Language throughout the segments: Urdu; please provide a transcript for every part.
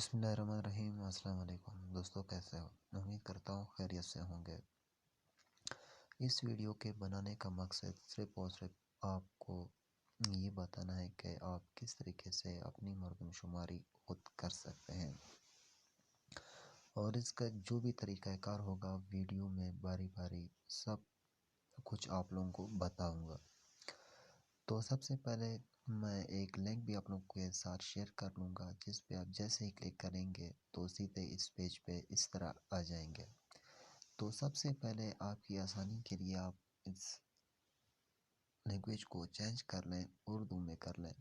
بسم اللہ الرحمن الرحیم۔ السلام علیکم دوستو، کیسے ہو؟ امید کرتا ہوں خیریت سے ہوں گے۔ اس ویڈیو کے بنانے کا مقصد صرف اور صرف آپ کو یہ بتانا ہے کہ آپ کس طریقے سے اپنی مردم شماری خود کر سکتے ہیں، اور اس کا جو بھی طریقہ کار ہوگا ویڈیو میں باری باری سب کچھ آپ لوگوں کو بتاؤں گا۔ تو سب سے پہلے میں ایک لنک بھی آپ لوگوں کے ساتھ شیئر کر لوں گا، جس پہ آپ جیسے ہی کلک کریں گے تو سیدھے اس پیج پہ اس طرح آ جائیں گے۔ تو سب سے پہلے آپ کی آسانی کے لیے آپ اس لینگویج کو چینج کر لیں، اردو میں کر لیں۔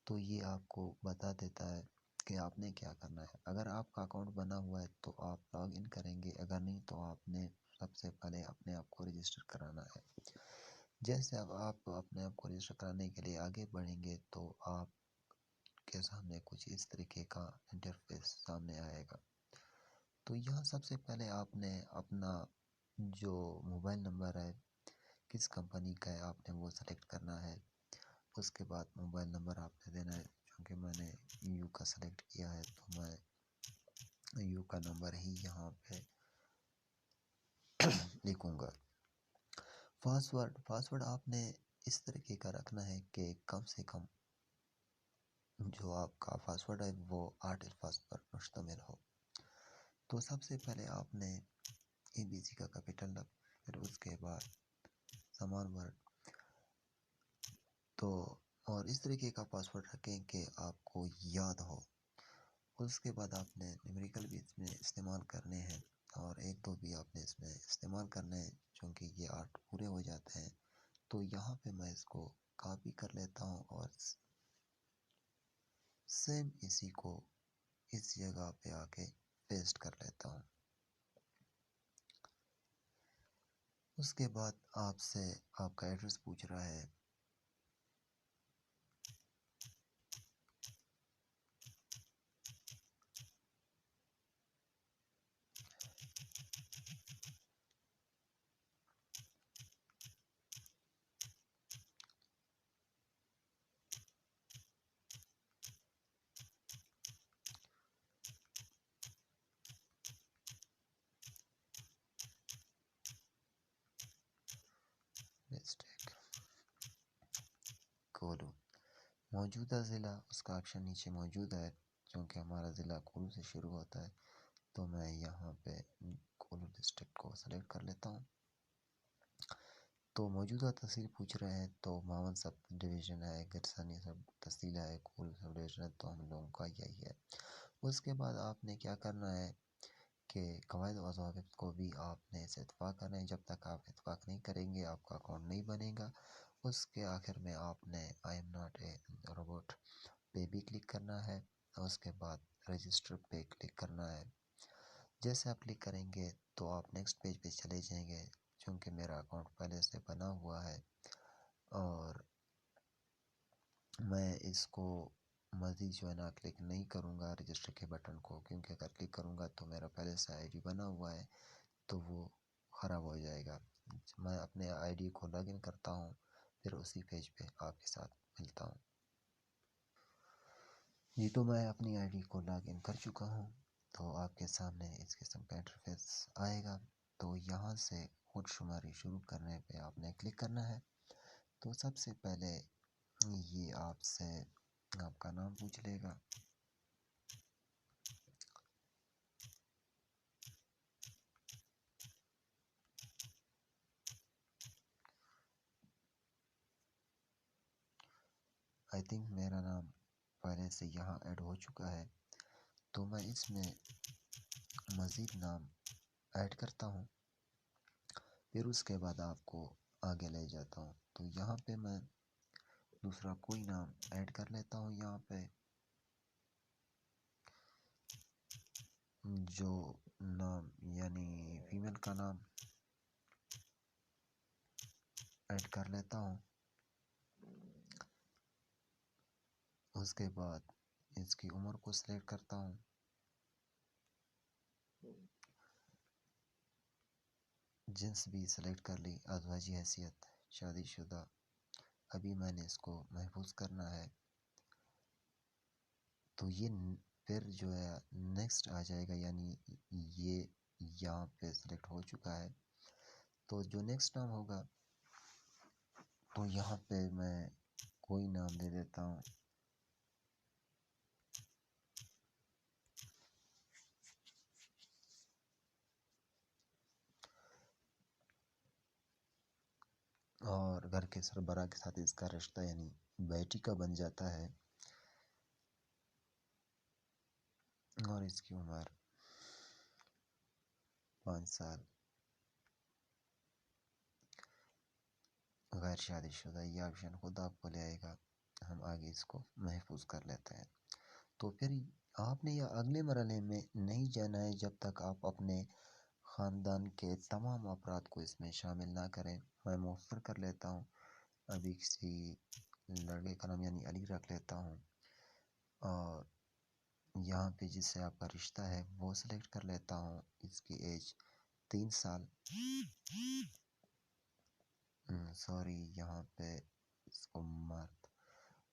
تو یہ آپ کو بتا دیتا ہے کہ آپ نے کیا کرنا ہے۔ اگر آپ کا اکاؤنٹ بنا ہوا ہے تو آپ لاگ ان کریں گے، اگر نہیں تو آپ نے سب سے پہلے اپنے آپ کو رجسٹر کرانا ہے۔ جیسے اب آپ اپنے آپ کو رجسٹر کرانے کے لیے آگے بڑھیں گے تو آپ کے سامنے کچھ اس طریقے کا انٹرفیس سامنے آئے گا۔ تو یہاں سب سے پہلے آپ نے اپنا جو موبائل نمبر ہے، کس کمپنی کا ہے، آپ نے وہ سلیکٹ کرنا ہے۔ اس کے بعد موبائل نمبر آپ نے دینا ہے، چونکہ میں نے یو کا سلیکٹ کیا ہے تو میں یو کا نمبر ہی یہاں پہ لکھوں گا۔ پاسورڈ آپ نے اس طریقے کا رکھنا ہے کہ کم سے کم جو آپ کا پاسورڈ ہے وہ 8 الفاظ پر مشتمل ہو۔ تو سب سے پہلے آپ نے ABC کا کیپٹل رکھ، پھر اس کے بعد سمان ورڈ، تو اور اس طریقے کا پاسورڈ رکھیں کہ آپ کو یاد ہو۔ اس کے بعد آپ نے نیومیریکل بھی اس میں استعمال کرنے ہیں، اور ایک دو بھی آپ نے اس میں استعمال کرنے ہیں، چونکہ یہ 8 پورے ہو جاتے ہیں۔ تو یہاں پہ میں اس کو کاپی کر لیتا ہوں اور سیم اسی کو اس جگہ پہ آ کے پیسٹ کر لیتا ہوں۔ اس کے بعد آپ سے آپ کا ایڈریس پوچھ رہا ہے۔ کولو موجودہ ضلع، اس کا آپشن نیچے موجود ہے، چونکہ ہمارا ضلع کولو سے شروع ہوتا ہے تو میں یہاں پہ کولو ڈسٹرکٹ کو سلیکٹ کر لیتا ہوں۔ تو موجودہ تحصیل پوچھ رہے ہیں، تو ماون سب ڈویژن ہے، گرسانی سب تحصیل ہے، کولو سب ڈویژن ہے، تو ہم لوگوں کا یہی ہے۔ اس کے بعد آپ نے کیا کرنا ہے کہ قواعد و ضوابط کو بھی آپ نے اسے اتفاق کرنا ہے۔ جب تک آپ اتفاق نہیں کریں گے آپ کا اکاؤنٹ نہیں بنے گا۔ اس کے آخر میں آپ نے I am not a robot پہ بھی کلک کرنا ہے، اور اس کے بعد رجسٹر پہ کلک کرنا ہے۔ جیسے آپ کلک کریں گے تو آپ نیکسٹ پیج پہ چلے جائیں گے، چونکہ میرا اکاؤنٹ پہلے سے بنا ہوا ہے، اور میں اس کو مزید جو ہے نا کلک نہیں کروں گا رجسٹر کے بٹن کو، کیونکہ اگر کلک کروں گا تو میرا پہلے سے آئی ڈی بنا ہوا ہے تو وہ خراب ہو جائے گا۔ میں اپنے آئی ڈی کو لاگ ان کرتا ہوں، پھر اسی پیج پہ آپ کے ساتھ ملتا ہوں۔ جی، تو میں اپنی آئی ڈی کو لاگ ان کر چکا ہوں، تو آپ کے سامنے اس قسم کا انٹرفیس آئے گا۔ تو یہاں سے خود شماری شروع کرنے پہ آپ نے کلک کرنا ہے۔ تو سب سے پہلے یہ آپ سے آپ کا نام پوچھ لے گا۔ آئی تھنک میرا نام پہلے سے یہاں ایڈ ہو چکا ہے، تو میں اس میں مزید نام ایڈ کرتا ہوں، پھر اس کے بعد آپ کو آگے لے جاتا ہوں۔ تو یہاں پہ میں دوسرا کوئی نام ایڈ کر لیتا ہوں، یہاں پہ جو نام یعنی فیمیل کا نام ایڈ کر لیتا ہوں۔ اس کے بعد اس کی عمر کو سلیکٹ کرتا ہوں۔ جنس بھی سلیکٹ کر لی، ازواجی حیثیت شادی شدہ، ابھی میں نے اس کو محفوظ کرنا ہے۔ تو یہ پھر جو ہے نیکسٹ آ جائے گا، یعنی یہ یہاں پہ سلیکٹ ہو چکا ہے، تو جو نیکسٹ نام ہوگا تو یہاں پہ میں کوئی نام دے دیتا ہوں، اور گھر کے سربراہ کے ساتھ اس کا رشتہ یعنی بیٹی کا بن جاتا ہے، اور اس کی عمر 5 سال، غیر شادی شدہ، یہ آپشن خود آپ کو لے آئے گا، ہم آگے اس کو محفوظ کر لیتے ہیں۔ تو پھر آپ نے یہ اگلے مرحلے میں نہیں جانا ہے جب تک آپ اپنے خاندان کے تمام افراد کو اس میں شامل نہ کریں۔ میں مؤخر کر لیتا ہوں، ابھی کسی لڑکے کا نام یعنی علی رکھ لیتا ہوں، اور یہاں پہ جس سے آپ کا رشتہ ہے وہ سلیکٹ کر لیتا ہوں، اس کی ایج 3 سال، سوری یہاں پہ اس کو مرد،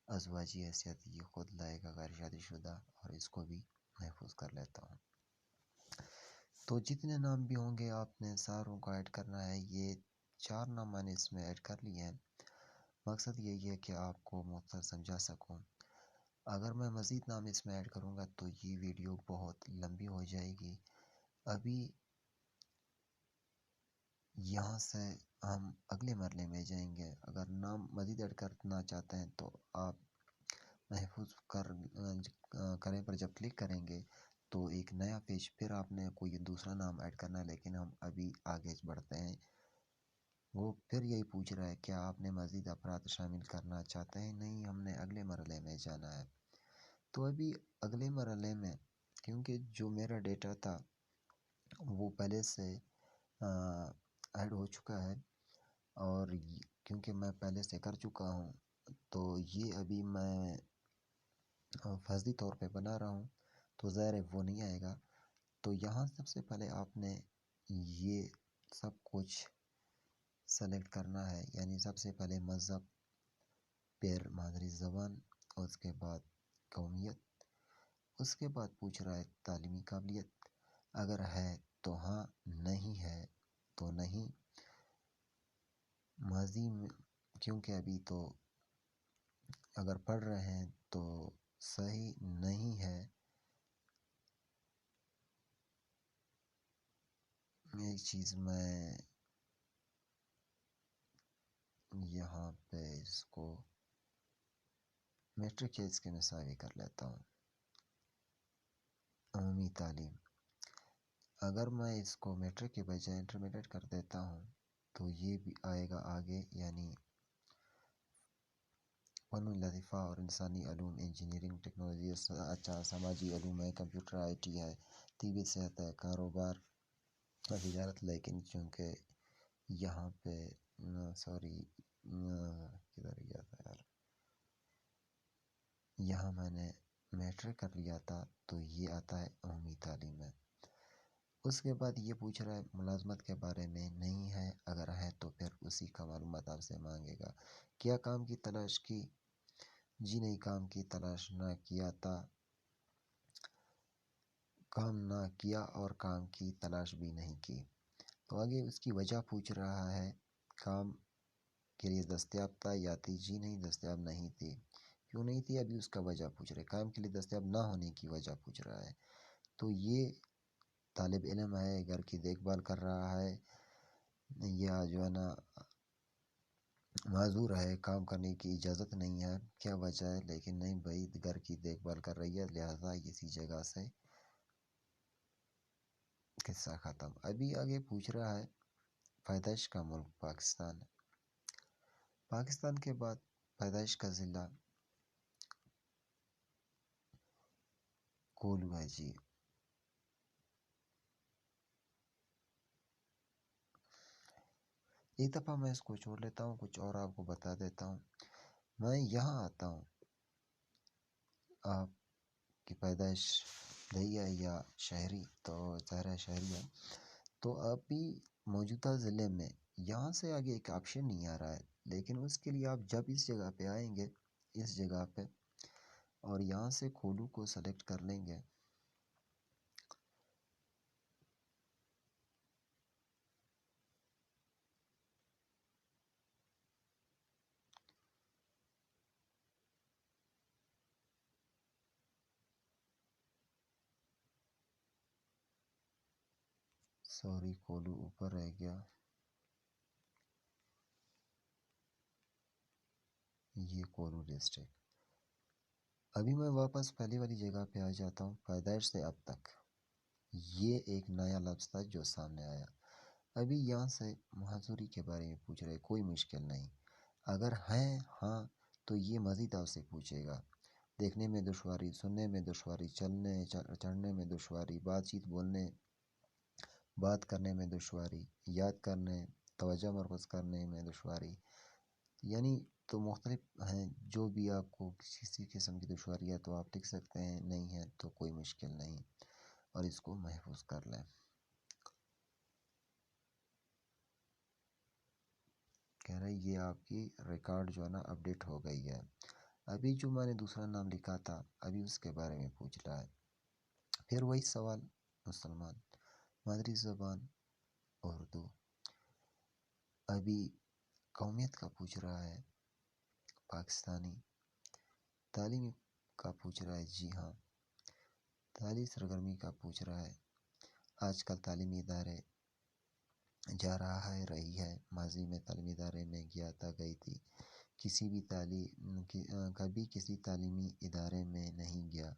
ازواجی حیثیت یہ خود لائے گا، غیر شادی شدہ، اور اس کو بھی محفوظ کر لیتا ہوں۔ تو جتنے نام بھی ہوں گے آپ نے ساروں کو ایڈ کرنا ہے، یہ 4 نام میں نے اس میں ایڈ کر لیے ہیں، مقصد یہی ہے کہ آپ کو مختصر سمجھا سکوں۔ اگر میں مزید نام اس میں ایڈ کروں گا تو یہ ویڈیو بہت لمبی ہو جائے گی، ابھی یہاں سے ہم اگلے مرحلے میں جائیں گے۔ اگر نام مزید ایڈ کرنا چاہتے ہیں تو آپ محفوظ کریں پر جب کلک کریں گے تو ایک نیا پیج، پھر آپ نے کوئی دوسرا نام ایڈ کرنا ہے، لیکن ہم ابھی آگے بڑھتے ہیں۔ وہ پھر یہی پوچھ رہا ہے کیا آپ نے مزید افراد شامل کرنا چاہتے ہیں؟ نہیں، ہم نے اگلے مرحلے میں جانا ہے۔ تو ابھی اگلے مرحلے میں کیونکہ جو میرا ڈیٹا تھا وہ پہلے سے ایڈ ہو چکا ہے، اور کیونکہ میں پہلے سے کر چکا ہوں تو یہ ابھی میں فرضی طور پہ بنا رہا ہوں، تو ظاہر ہے وہ نہیں آئے گا۔ تو یہاں سب سے پہلے آپ نے یہ سب کچھ سلیکٹ کرنا ہے، یعنی سب سے پہلے مذہب، پھر مادری زبان، اس کے بعد قومیت، اس کے بعد پوچھ رہا ہے تعلیمی قابلیت، اگر ہے تو ہاں، نہیں ہے تو نہیں، ماضی میں کیونکہ ابھی تو اگر پڑھ رہے ہیں تو صحیح نہیں ہے۔ ایک چیز میں یہاں پہ اس کو میٹرک ایج کے مساوی کر لیتا ہوں۔ عمومی تعلیم، اگر میں اس کو میٹرک کے بجائے انٹرمیڈیٹ کر دیتا ہوں تو یہ بھی آئے گا آگے، یعنی فنون لطیفہ اور انسانی علوم، انجینئرنگ، ٹیکنالوجی، اچھا سماجی علوم ہے، کمپیوٹر، آئی ٹی ہے، طبی صحت ہے، کاروبار اور تجارت، لیکن چونکہ یہاں پہ سوری کدھر گیا تھا یار، یہاں میں نے میٹرک کر لیا تھا تو یہ آتا ہے عمومی تعلیم میں۔ اس کے بعد یہ پوچھ رہا ہے ملازمت کے بارے میں، نہیں ہے، اگر ہے تو پھر اسی کا معلومات آپ سے مانگے گا۔ کیا کام کی تلاش کی؟ جی نہیں، کام کی تلاش نہ کیا تھا، کام نہ کیا اور کام کی تلاش بھی نہیں کی۔ تو آگے اس کی وجہ پوچھ رہا ہے، کام کے لیے دستیاب تھا یا تھی؟ جی نہیں، دستیاب نہیں تھی۔ کیوں نہیں تھی؟ ابھی اس کا وجہ پوچھ رہے، کام کے لیے دستیاب نہ ہونے کی وجہ پوچھ رہا ہے۔ تو یہ طالب علم ہے، گھر کی دیکھ بھال کر رہا ہے، یا جو ہے نا معذور ہے، کام کرنے کی اجازت نہیں ہے، کیا وجہ ہے؟ لیکن نہیں بھائی، گھر کی دیکھ بھال کر رہی ہے، لہٰذا اسی جگہ سے قصہ ختم۔ ابھی آگے پوچھ رہا ہے پیدائش کا ملک پاکستان ہے، پاکستان کے بعد پیدائش کا ضلع کولو ہے جی۔ ایک دفعہ میں اس کو چھوڑ لیتا ہوں، کچھ اور آپ کو بتا دیتا ہوں۔ میں یہاں آتا ہوں، آپ کی پیدائش دیہی ہے یا شہری؟ تو ظاہر ہے شہری ہے۔ تو ابھی موجودہ ضلع میں یہاں سے آگے ایک آپشن نہیں آ رہا ہے، لیکن اس کے لیے آپ جب اس جگہ پہ آئیں گے، اس جگہ پہ اور یہاں سے کولو کو سلیکٹ کر لیں گے. سوری کولو اوپر رہ گیا. یہ کولو ڈسٹرکٹ. ابھی میں واپس پہلی والی جگہ پہ آ جاتا ہوں. پیدائش سے اب تک یہ ایک نیا لفظ تھا جو سامنے آیا. ابھی یہاں سے معذوری کے بارے میں پوچھ رہے. کوئی مشکل نہیں. اگر ہیں ہاں تو یہ مزید آپ سے پوچھے گا. دیکھنے میں دشواری، سننے میں دشواری، چڑھنے میں دشواری، بات چیت بولنے بات کرنے میں دشواری، یاد کرنے توجہ مرکوز کرنے میں دشواری، یعنی تو مختلف ہیں. جو بھی آپ کو کسی قسم کی دشواری ہے تو آپ لکھ سکتے ہیں، نہیں ہے تو کوئی مشکل نہیں، اور اس کو محفوظ کر لیں. کہہ رہے یہ آپ کی ریکارڈ جو ہے نا اپڈیٹ ہو گئی ہے. ابھی جو میں نے دوسرا نام لکھا تھا ابھی اس کے بارے میں پوچھ رہا ہے. پھر وہی سوال، مسلمان، مادری زبان اردو. ابھی قومیت کا پوچھ رہا ہے، پاکستانی. تعلیم کا پوچھ رہا ہے، جی ہاں. تعلیمی سرگرمی کا پوچھ رہا ہے. آج کل تعلیمی ادارے جا رہا ہے، رہی ہے. ماضی میں تعلیمی ادارے میں گیا تھا، گئی تھی. کبھی کسی تعلیمی ادارے میں نہیں گیا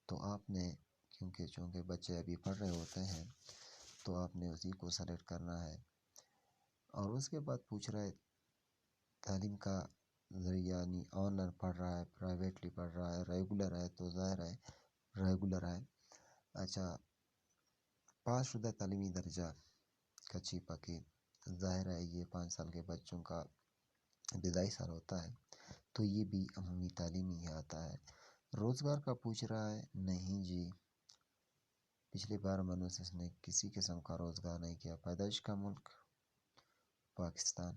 تو آپ نے چونکہ بچے ابھی پڑھ رہے ہوتے ہیں تو آپ نے اسی کو سلیکٹ کرنا ہے. اور اس کے بعد پوچھ رہا ہے تعلیم کا ذریعہ، یعنی آن لائن پڑھ رہا ہے، پرائیویٹلی پڑھ رہا ہے، ریگولر ہے، تو ظاہر ہے ریگولر ہے. اچھا، پاس شدہ تعلیمی درجہ کچی پکی. ظاہر ہے یہ 5 سال کے بچوں کا ابتدائی سال ہوتا ہے تو یہ بھی عمومی تعلیم ہی آتا ہے. روزگار کا پوچھ رہا ہے، نہیں جی. پچھلی 12 مہینوں سے اس نے کسی قسم کا روزگار نہیں کیا. پیدائش کا ملک پاکستان.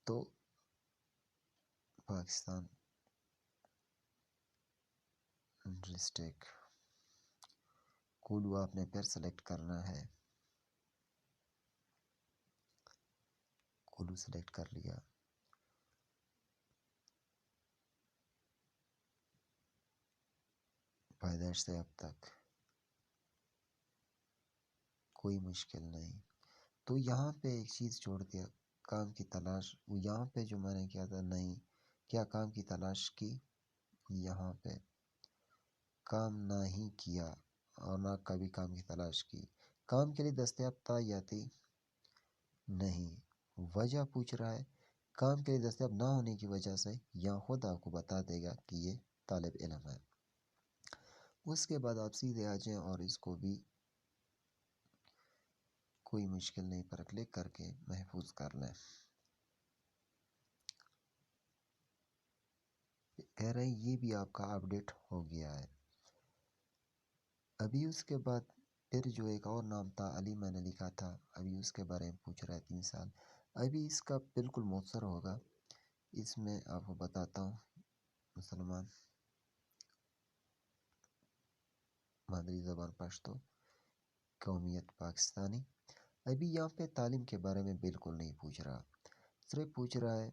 تو پاکستان ڈسٹرکٹ. کولو آپ نے پھر سلیکٹ کرنا ہے. کولو سلیکٹ کر لیا. پیدائش سے اب تک کوئی مشکل نہیں. تو یہاں پہ ایک چیز چھوڑ دیا، کام کی تلاش. یہاں پہ جو میں نے کیا تھا، نہیں کیا کام کی تلاش کی. یہاں پہ کام نہ ہی کیا اور نہ کبھی کام کی تلاش کی. کام کے لیے دستیاب تھا یا تھی، نہیں. وجہ پوچھ رہا ہے، کام کے لیے دستیاب نہ ہونے کی وجہ سے یہاں خود آپ کو بتا دے گا کہ یہ طالب علم ہے. اس کے بعد آپ سیدھے آ جائیں اور اس کو بھی کوئی مشکل نہیں پر کلک کر کے محفوظ کر لیں. کہہ رہے ہیں یہ بھی آپ کا اپڈیٹ ہو گیا ہے. ابھی اس کے بعد پھر جو ایک اور نام تھا علی، میں نے لکھا تھا. ابھی اس کے بارے میں پوچھ رہا ہے 3 سال. ابھی اس کا بالکل مؤثر ہوگا. اس میں آپ کو بتاتا ہوں، مسلمان، مادری زبان پشتو، قومیت پاکستانی. ابھی یہاں پہ تعلیم کے بارے میں بالکل نہیں پوچھ رہا، صرف پوچھ رہا ہے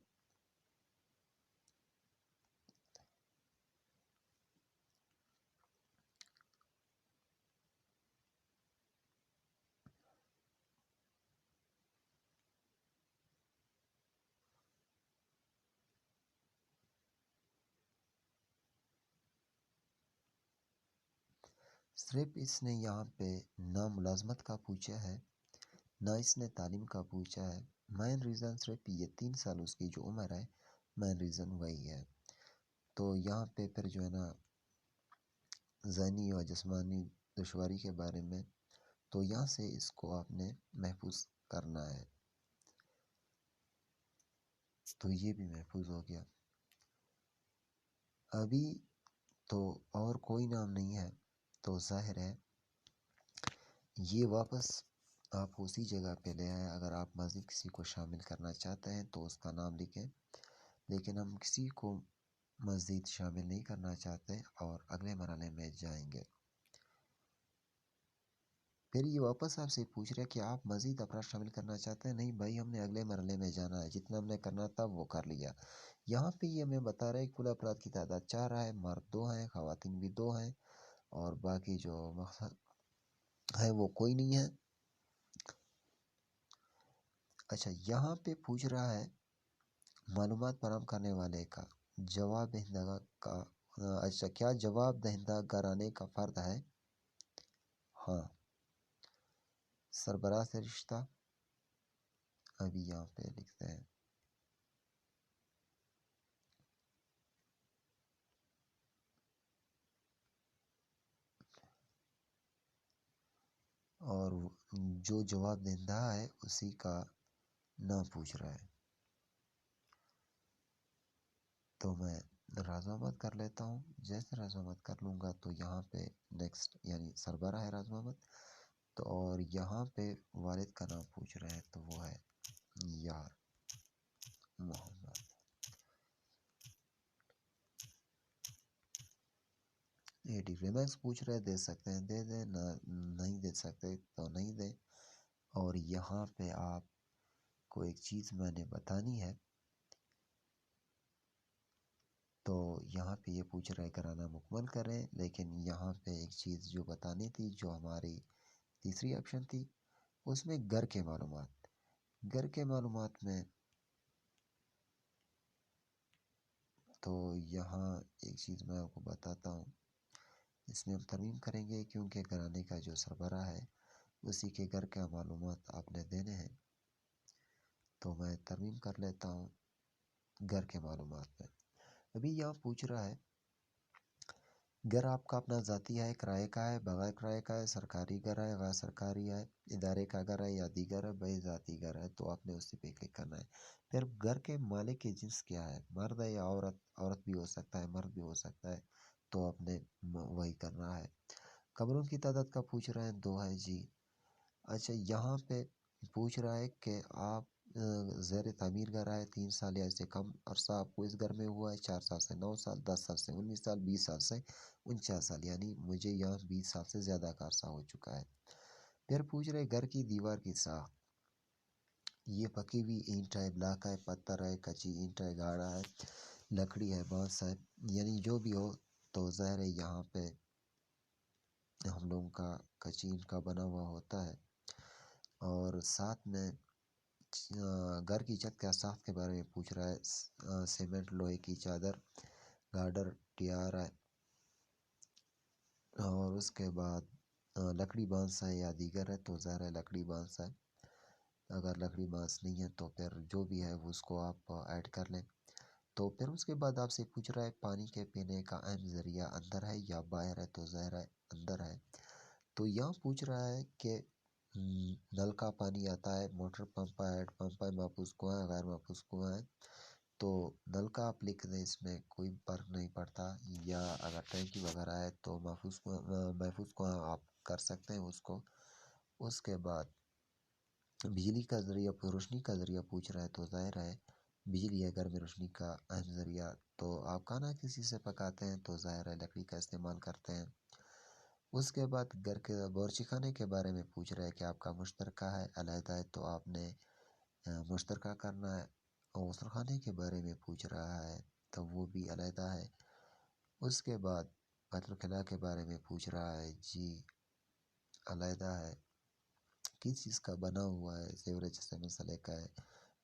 صرف اس نے یہاں پہ نہ ملازمت کا پوچھا ہے، نہ اس نے تعلیم کا پوچھا ہے. مین ریزن صرف یہ 3 سال اس کی جو عمر ہے، مین ریزن وہی ہے. تو یہاں پہ پھر جو ہے نا ذہنی اور جسمانی دشواری کے بارے میں، تو یہاں سے اس کو آپ نے محفوظ کرنا ہے. تو یہ بھی محفوظ ہو گیا. ابھی تو اور کوئی نام نہیں ہے تو ظاہر ہے یہ واپس آپ اسی جگہ پہ لے آئے. اگر آپ مزید کسی کو شامل کرنا چاہتے ہیں تو اس کا نام لکھیں، لیکن ہم کسی کو مزید شامل نہیں کرنا چاہتے اور اگلے مرحلے میں جائیں گے۔ پھر یہ واپس آپ سے پوچھ رہے کہ آپ مزید افراد شامل کرنا چاہتے ہیں؟ نہیں بھائی، ہم نے اگلے مرحلے میں جانا ہے، جتنا ہم نے کرنا تھا وہ کر لیا۔ یہاں پہ یہ ہمیں بتا رہا ہے کل افراد کی تعداد 4 ہے، مرد 2 ہیں، خواتین بھی 2 ہیں، اور باقی جو مقصد ہے وہ کوئی نہیں ہے۔ اچھا، یہاں پہ پوچھ رہا ہے معلومات فراہم کرنے والے کا جواب دہندہ کا اچھا، کیا جواب دہندہ گھرانے کا فرد ہے؟ ہاں۔ سربراہ سے رشتہ ابھی یہاں پہ لکھتے ہیں۔ اور جو جواب دہندہ ہے اسی کا نام پوچھ رہا ہے، تو میں راز محمد کر لیتا ہوں۔ جیسے راز محمد کر لوں گا تو یہاں پہ نیکسٹ یعنی سربراہ ہے راز محمد، تو اور یہاں پہ والد کا نام پوچھ رہے ہیں تو وہ ہے یار محمد۔ ریمیکس پوچھ رہے، دے سکتے ہیں دے دیں، نہیں دے سکتے تو نہیں دیں۔ اور یہاں پہ آپ کو ایک چیز میں نے بتانی ہے، تو یہاں پہ یہ پوچھ رہے کرانا مکمل کریں، لیکن یہاں پہ ایک چیز جو بتانی تھی، جو ہماری تیسری آپشن تھی، اس میں گھر کے معلومات۔ گھر کے معلومات میں تو یہاں ایک چیز میں آپ کو بتاتا ہوں، اس میں ہم ترمیم کریں گے کیونکہ گھرانے کا جو سربراہ ہے اسی کے گھر کا معلومات آپ نے دینے ہیں، تو میں ترمیم کر لیتا ہوں گھر کے معلومات میں۔ ابھی یہاں پوچھ رہا ہے گھر آپ کا اپنا ذاتی ہے، کرائے کا ہے، بغیر کرائے کا ہے، سرکاری گھر ہے، غیر سرکاری ہے، ادارے کا گھر ہے یا دیگر ہے، بھائی ذاتی گھر ہے، تو آپ نے اسی پہ کلک کرنا ہے۔ پھر گھر کے مالک کی جنس کیا ہے، مرد ہے یا عورت؟ عورت بھی ہو سکتا ہے، مرد بھی ہو سکتا ہے، تو آپ نے وہی کرنا ہے۔ کمروں کی تعداد کا پوچھ رہے ہیں، 2 ہے جی۔ اچھا، یہاں پہ پوچھ رہا ہے کہ آپ زیر تعمیر گھر ہے، 3 سال یا اس سے کم عرصہ آپ کو اس گھر میں ہوا ہے، 4 سال سے 9 سال، 10 سال سے 19 سال، 20 سال سے 49 سال، یعنی مجھے یہاں 20 سال سے زیادہ کا عرصہ ہو چکا ہے۔ پھر پوچھ رہے گھر کی دیوار کی ساخت، یہ پکی ہوئی اینٹ ہے، بلاک ہے، پتھر ہے، کچی اینٹ ہے، گاڑا ہے، لکڑی ہے، بانس ہے، یعنی جو بھی ہو، تو ظاہر ہے یہاں پہ ہم لوگوں کا کچی اینٹ کا بنا ہوا ہوتا ہے۔ اور ساتھ میں گھر کی چھت کا ساخت کے بارے میں پوچھ رہا ہے، سیمنٹ، لوہے کی چادر، گارڈر، ٹیار ہے، اور اس کے بعد لکڑی بانس ہے یا دیگر ہے، تو ظاہر ہے لکڑی بانس ہے۔ اگر لکڑی بانس نہیں ہے تو پھر جو بھی ہے وہ اس کو آپ ایڈ کر لیں۔ تو پھر اس کے بعد آپ سے پوچھ رہا ہے پانی کے پینے کا اہم ذریعہ اندر ہے یا باہر ہے، تو ظاہر ہے اندر ہے۔ تو یہاں پوچھ رہا ہے کہ نل کا پانی آتا ہے، موٹر پمپ ہے، ہیڈ پمپ ہے، محفوظ کنواں ہے، غیر محفوظ کنواں ہے، تو نل کا آپ لکھ دیں، اس میں کوئی فرق نہیں پڑتا، یا اگر ٹینکی وغیرہ ہے تو محفوظ کنواں آپ کر سکتے ہیں اس کو۔ اس کے بعد بجلی کا ذریعہ، روشنی کا ذریعہ پوچھ رہا ہے، تو ظاہر ہے بجلی ہے گھر میں روشنی کا اہم ذریعہ، تو آپ کھانا کسی سے پکاتے ہیں تو ظاہر ہے لکڑی کا استعمال کرتے ہیں۔ اس کے بعد گھر کے باورچی خانے کے بارے میں پوچھ رہا ہے کہ آپ کا مشترکہ ہے، علیحدہ ہے، تو آپ نے مشترکہ کرنا ہے۔ اور غسل خانے کے بارے میں پوچھ رہا ہے تو وہ بھی علیحدہ ہے۔ اس کے بعد بیت الخلاء کے بارے میں پوچھ رہا ہے، جی علیحدہ ہے۔ کس چیز کا بنا ہوا ہے، سیوریج سے منسلک کا ہے،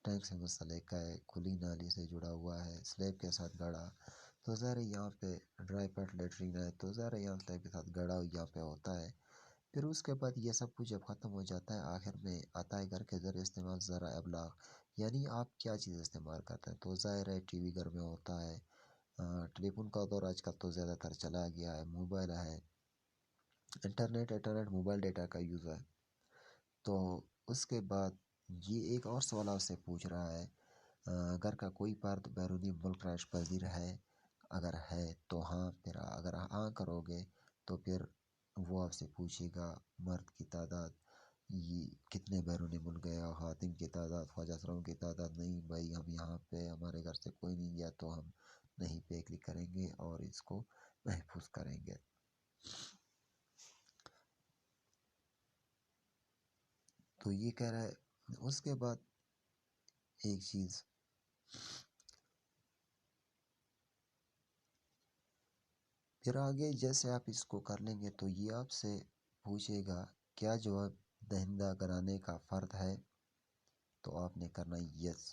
ٹینک سے منسلک کا ہے، کھلی نالی سے جڑا ہوا ہے، سلیب کے ساتھ گڑا، تو ظاہر ہے یہاں پہ ڈرائی پیٹ لیٹرین ہے، تو ظاہر ہے یہاں سلیب کے ساتھ گڑا یہاں پہ ہوتا ہے۔ پھر اس کے بعد یہ سب کچھ جب ختم ہو جاتا ہے، آخر میں آتا ہے گھر کے ذریعے استعمال ذرائع ابلاغ، یعنی آپ کیا چیز استعمال کرتے ہیں، تو ظاہر ہے ٹی وی گھر میں ہوتا ہے، ٹیلی فون کا دور آج کل تو زیادہ تر چلا گیا ہے، موبائل ہے، انٹرنیٹ موبائل ڈیٹا کا یوز ہے۔ تو اس کے بعد یہ ایک اور سوال آپ سے پوچھ رہا ہے، گھر کا کوئی فرد بیرونی ملک رہائش پذیر ہے؟ اگر ہے تو ہاں، پھر اگر ہاں کرو گے تو پھر وہ آپ سے پوچھے گا مرد کی تعداد، یہ کتنے بیرونی ملک گیا، خواتین کی تعداد، خواجہ سراؤں کی تعداد، نہیں بھائی ہم یہاں پہ ہمارے گھر سے کوئی نہیں گیا تو ہم نہیں پہ کلک کریں گے اور اس کو محفوظ کریں گے۔ تو یہ کہہ رہا ہے، اس کے بعد ایک چیز پھر آگے جیسے آپ اس کو کر لیں گے تو یہ آپ سے پوچھے گا کیا جواب دہندہ کرانے کا فرد ہے، تو آپ نے کرنا یس۔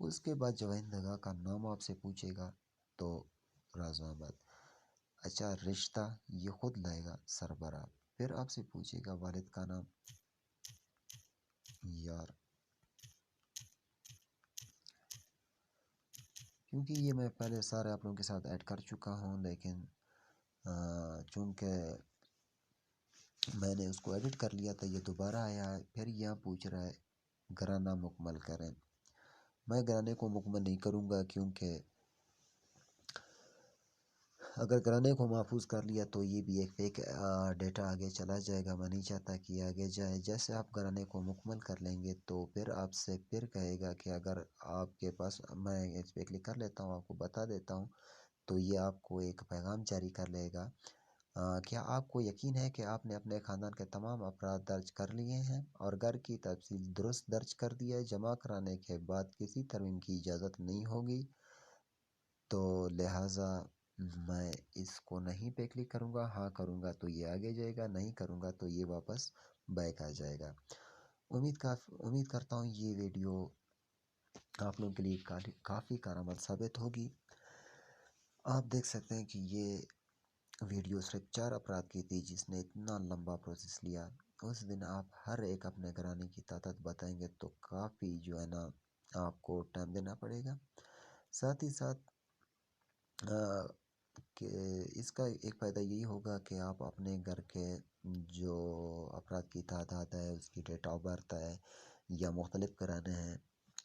اس کے بعد جواب دہندہ کا نام آپ سے پوچھے گا تو راز احمد۔ اچھا رشتہ یہ خود لائے گا سربراہ۔ پھر آپ سے پوچھے گا والد کا نام، یار، کیونکہ یہ میں پہلے سارے آپ لوگوں کے ساتھ ایڈ کر چکا ہوں، لیکن چونکہ میں نے اس کو ایڈٹ کر لیا تھا، یہ دوبارہ آیا ہے۔ پھر یہاں پوچھ رہا ہے گھرانہ مکمل کریں۔ میں گھرانے کو مکمل نہیں کروں گا، کیونکہ اگر گھرانے کو محفوظ کر لیا تو یہ بھی ایک فیک ڈیٹا آگے چلا جائے گا، میں نہیں چاہتا کہ یہ آگے جائے۔ جیسے آپ گھرانے کو مکمل کر لیں گے تو پھر آپ سے پھر کہے گا کہ اگر آپ کے پاس، میں اس پہ کلک کر لیتا ہوں، آپ کو بتا دیتا ہوں، تو یہ آپ کو ایک پیغام جاری کر لے گا۔ کیا آپ کو یقین ہے کہ آپ نے اپنے خاندان کے تمام افراد درج کر لیے ہیں اور گھر کی تفصیل درست درج کر دی ہے؟ جمع کرانے کے بعد کسی ترمیم کی اجازت نہیں ہوگی، تو لہٰذا میں اس کو نہیں پہ کلک کروں گا۔ ہاں کروں گا تو یہ آگے جائے گا، نہیں کروں گا تو یہ واپس بیک آ جائے گا۔ امید کرتا ہوں یہ ویڈیو آپ لوگوں کے لیے کافی کارآمد ثابت ہوگی۔ آپ دیکھ سکتے ہیں کہ یہ ویڈیو صرف 4 افراد کی تھی، جس نے اتنا لمبا پروسیس لیا۔ اس دن آپ ہر ایک اپنے گھرانے کی تعداد بتائیں گے تو کافی جو ہے نا آپ کو ٹائم دینا پڑے گا۔ ساتھ ہی ساتھ کہ اس کا ایک فائدہ یہی ہوگا کہ آپ اپنے گھر کے جو افراد کی تعداد ہے، اس کی ڈیٹ آف برتھ ہے یا مختلف گھرانے ہیں،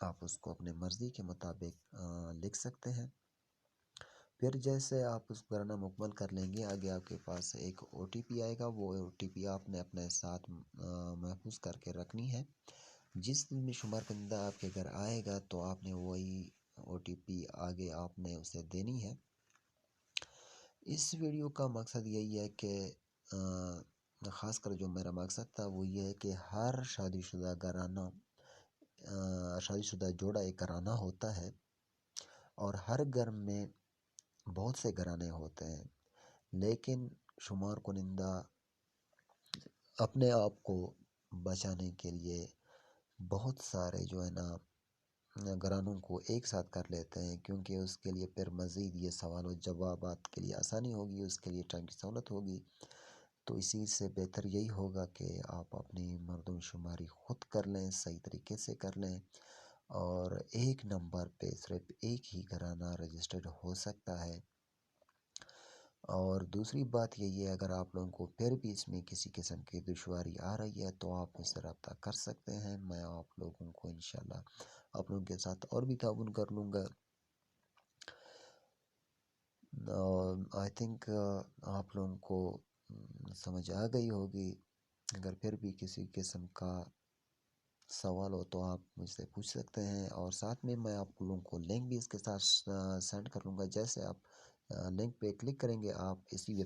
آپ اس کو اپنے مرضی کے مطابق لکھ سکتے ہیں۔ پھر جیسے آپ اس گھرانہ مکمل کر لیں گے، آگے آپ کے پاس ایک او ٹی پی آئے گا۔ وہ او ٹی پی آپ نے اپنے ساتھ محفوظ کر کے رکھنی ہے۔ جس دن بھی شمار کنندہ آپ کے گھر آئے گا تو آپ نے وہی او ٹی پی آگے آپ نے اسے دینی ہے۔ اس ویڈیو کا مقصد یہی ہے کہ خاص کر جو میرا مقصد تھا وہ یہ ہے کہ ہر شادی شدہ گھرانہ، شادی شدہ جوڑا ایک گھرانہ ہوتا ہے، اور ہر گھر میں بہت سے گھرانے ہوتے ہیں، لیکن شمار کنندہ اپنے آپ کو بچانے کے لیے بہت سارے جو ہے نا گھرانوں کو ایک ساتھ کر لیتے ہیں، کیونکہ اس کے لیے پھر مزید یہ سوال و جوابات کے لیے آسانی ہوگی، اس کے لیے ٹائم کی سہولت ہوگی۔ تو اسی سے بہتر یہی ہوگا کہ آپ اپنی مردم شماری خود کر لیں، صحیح طریقے سے کر لیں، اور ایک نمبر پہ صرف ایک ہی گھرانہ رجسٹرڈ ہو سکتا ہے۔ اور دوسری بات یہ ہے، اگر آپ لوگوں کو پھر بھی اس میں کسی قسم کی دشواری آ رہی ہے تو آپ مجھ سے رابطہ کر سکتے ہیں۔ میں آپ لوگوں کو انشاءاللہ آپ لوگوں کے ساتھ اور بھی تعاون کر لوں گا۔ آئی تھنک آپ لوگوں کو سمجھ آ گئی ہوگی۔ اگر پھر بھی کسی قسم کا سوال ہو تو آپ مجھ سے پوچھ سکتے ہیں، اور ساتھ میں آپ لوگوں کو لنک بھی اس کے ساتھ سینڈ کر لوں گا۔ جیسے آپ لنک پہ کلک کریں گے، آپ اسی